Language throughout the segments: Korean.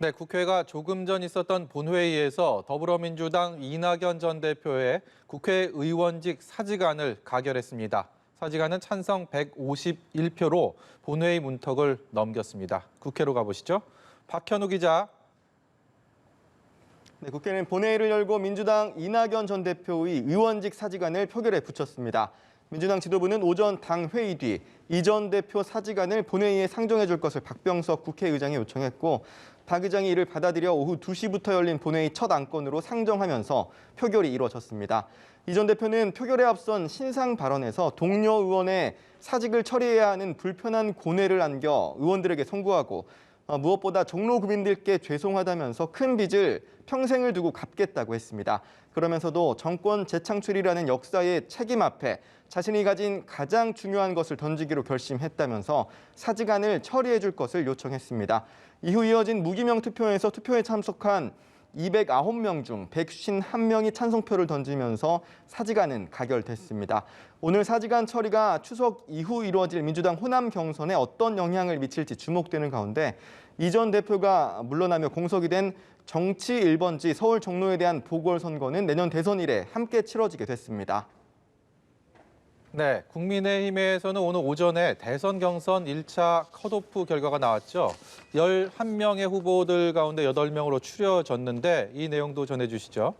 네, 국회가 조금 전 있었던 본회의에서 더불어민주당 이낙연 전 대표의 국회의원직 사직안을 가결했습니다. 사직안은 찬성 151표로 본회의 문턱을 넘겼습니다. 국회로 가보시죠. 박현우 기자. 네, 국회는 본회의를 열고 민주당 이낙연 전 대표의 의원직 사직안을 표결에 붙였습니다. 민주당 지도부는 오전 당 회의 뒤 이 전 대표 사직안을 본회의에 상정해 줄 것을 박병석 국회의장이 요청했고 박 의장이 이를 받아들여 오후 2시부터 열린 본회의 첫 안건으로 상정하면서 표결이 이루어졌습니다. 이 전 대표는 표결에 앞선 신상 발언에서 동료 의원의 사직을 처리해야 하는 불편한 고뇌를 안겨 의원들에게 송구하고 무엇보다 종로 구민들께 죄송하다면서 큰 빚을 평생을 두고 갚겠다고 했습니다. 그러면서도 정권 재창출이라는 역사의 책임 앞에 자신이 가진 가장 중요한 것을 던지기로 결심했다면서 사직안을 처리해 줄 것을 요청했습니다. 이후 이어진 무기명 투표에서 투표에 참석한 209명 중 151명이 찬성표를 던지면서 사직안은 가결됐습니다. 오늘 사직안 처리가 추석 이후 이루어질 민주당 호남 경선에 어떤 영향을 미칠지 주목되는 가운데 이 전 대표가 물러나며 공석이 된 정치 1번지 서울 종로에 대한 보궐선거는 내년 대선 이래 함께 치러지게 됐습니다. 네, 국민의힘에서는 오늘 오전에 대선 경선 1차 컷오프 결과가 나왔죠. 11명의 후보들 가운데 8명으로 추려졌는데 이 내용도 전해주시죠.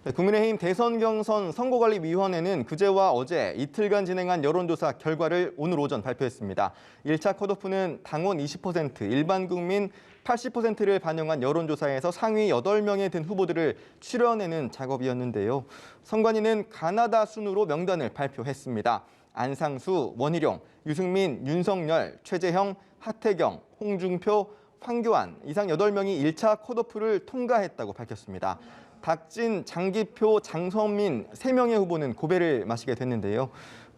네, 국민의힘 대선 경선 선거관리위원회는 그제와 어제 이틀간 진행한 여론조사 결과를 오늘 오전 발표했습니다. 1차 컷오프는 당원 20%, 일반 국민 80%를 반영한 여론조사에서 상위 8명에 든 후보들을 추려내는 작업이었는데요. 선관위는 가나다 순으로 명단을 발표했습니다. 안상수, 원희룡, 유승민, 윤석열, 최재형, 하태경, 홍준표, 황교안 이상 8명이 1차 컷오프를 통과했다고 밝혔습니다. 박진, 장기표, 장선민 3명의 후보는 고배를 마시게 됐는데요.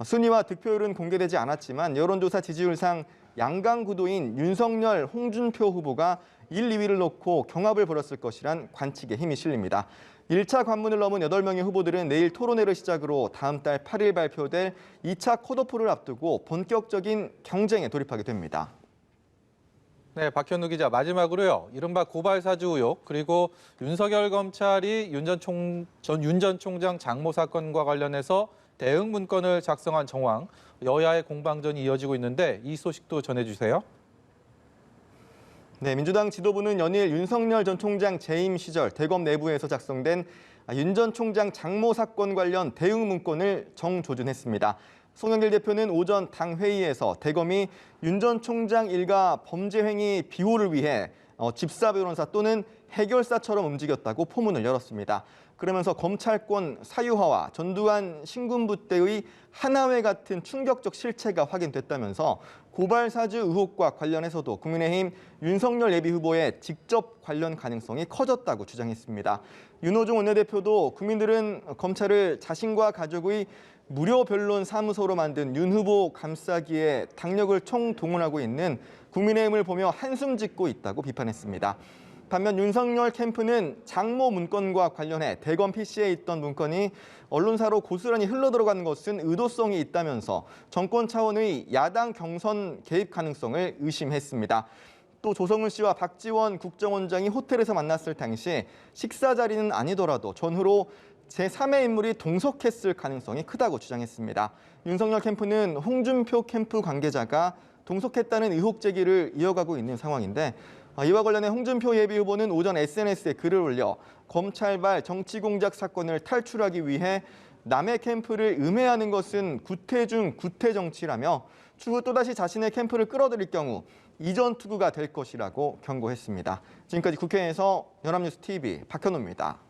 순위와 득표율은 공개되지 않았지만 여론조사 지지율상 양강 구도인 윤석열, 홍준표 후보가 1, 2위를 놓고 경합을 벌였을 것이란 관측에 힘이 실립니다. 1차 관문을 넘은 8명의 후보들은 내일 토론회를 시작으로 다음 달 8일 발표될 2차 컷오프를 앞두고 본격적인 경쟁에 돌입하게 됩니다. 네, 박현우 기자, 마지막으로요. 이른바 고발사주 의혹 그리고 윤석열 검찰이 윤 전 총장 장모 사건과 관련해서 대응 문건을 작성한 정황, 여야의 공방전이 이어지고 있는데 이 소식도 전해주세요. 네, 민주당 지도부는 연일 윤석열 전 총장 재임 시절 대검 내부에서 작성된 윤 전 총장 장모 사건 관련 대응 문건을 정조준했습니다. 송영길 대표는 오전 당 회의에서 대검이 윤 전 총장 일가 범죄 행위 비호를 위해 집사 변호사 또는 해결사처럼 움직였다고 포문을 열었습니다. 그러면서 검찰권 사유화와 전두환 신군부대의 하나회 같은 충격적 실체가 확인됐다면서 고발 사주 의혹과 관련해서도 국민의힘 윤석열 예비후보의 직접 관련 가능성이 커졌다고 주장했습니다. 윤호중 원내대표도 국민들은 검찰을 자신과 가족의 무료 변론 사무소로 만든 윤 후보 감싸기에 당력을 총동원하고 있는 국민의힘을 보며 한숨 짓고 있다고 비판했습니다. 반면 윤석열 캠프는 장모 문건과 관련해 대검 PC에 있던 문건이 언론사로 고스란히 흘러들어간 것은 의도성이 있다면서 정권 차원의 야당 경선 개입 가능성을 의심했습니다. 또 조성은 씨와 박지원 국정원장이 호텔에서 만났을 당시 식사 자리는 아니더라도 전후로 제3의 인물이 동석했을 가능성이 크다고 주장했습니다. 윤석열 캠프는 홍준표 캠프 관계자가 동석했다는 의혹 제기를 이어가고 있는 상황인데 이와 관련해 홍준표 예비후보는 오전 SNS에 글을 올려 검찰발 정치공작 사건을 탈출하기 위해 남의 캠프를 음해하는 것은 구태 중 구태 정치라며 추후 또다시 자신의 캠프를 끌어들일 경우 이전 투구가 될 것이라고 경고했습니다. 지금까지 국회에서 연합뉴스 TV 박현우입니다.